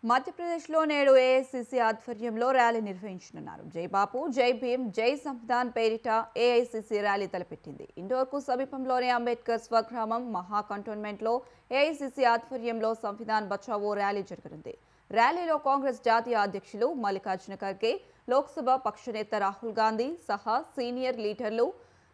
మధ్యప్రదేశ్లో నేడు ఏఐసీసీ ఆధ్వర్యంలో ర్యాలీ నిర్వహించనున్నారు. జై బాపు, జై భీమ్, జై సంవిధాన్ పేరిట ఏఐసీసీ ర్యాలీ తలపెట్టింది. ఇండోర్కు సమీపంలోని అంబేద్కర్ స్వగ్రామం మహా కంటోన్మెంట్లో ఏఐసీసీ ఆధ్వర్యంలో సంవిధాన్ బచావో ర్యాలీ జరగనుంది. ర్యాలీలో కాంగ్రెస్ జాతీయ అధ్యక్షులు మల్లికార్జున ఖర్గే, లోక్సభ పక్షనేత రాహుల్ గాంధీ సహా సీనియర్ లీడర్లు,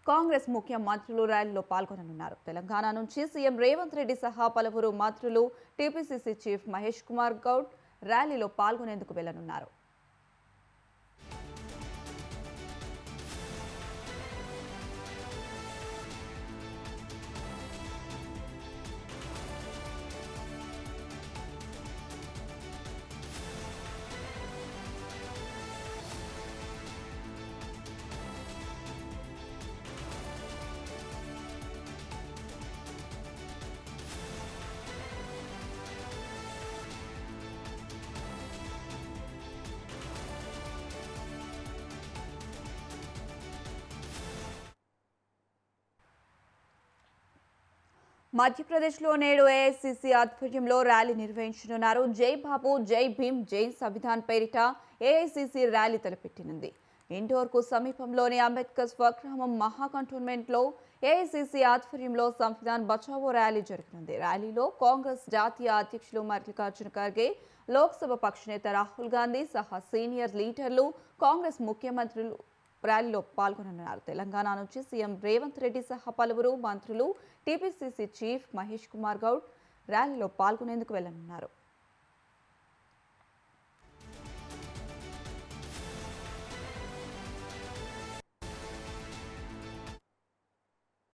కాంగ్రెస్ ముఖ్య మంత్రులు ర్యాలీలో పాల్గొననున్నారు. తెలంగాణ నుంచి సీఎం రేవంత్ రెడ్డి సహా పలువురు మంత్రులు, టీపీసీసీ చీఫ్ మహేష్ కుమార్ గౌడ్ ర్యాలీలో పాల్గొనేందుకు వెళ్లనున్నారు. మధ్యప్రదేశ్లో నేడు ఏఐసీసీ ఆధ్వర్యంలో ర్యాలీ నిర్వహించనున్నారు. జై బాపు, జై భీమ్, జై సంవిధాన్ పేరిట ఏఐసీసీ ర్యాలీ తలపెట్టింది. ఇండోర్కు సమీపంలోని అంబేద్కర్ స్వగ్రామం మహా కంటోన్మెంట్లో ఏఐసీసీ ఆధ్వర్యంలో సంవిధాన్ బచావో ర్యాలీ జరగనుంది. ర్యాలీలో కాంగ్రెస్ జాతీయ అధ్యక్షులు మల్లికార్జున ఖర్గే, లోక్సభ పక్షనేత రాహుల్ గాంధీ సహా సీనియర్ లీడర్లు, కాంగ్రెస్ ముఖ్యమంత్రులు ర్యాలీలో పాల్గొననున్నారు. తెలంగాణ నుంచి సీఎం రేవంత్ రెడ్డి సహా పలువురు మంత్రులు, టీపీసీసీ చీఫ్ మహేష్ కుమార్ గౌడ్ ర్యాలీలో పాల్గొనేందుకు వెళ్లనున్నారు.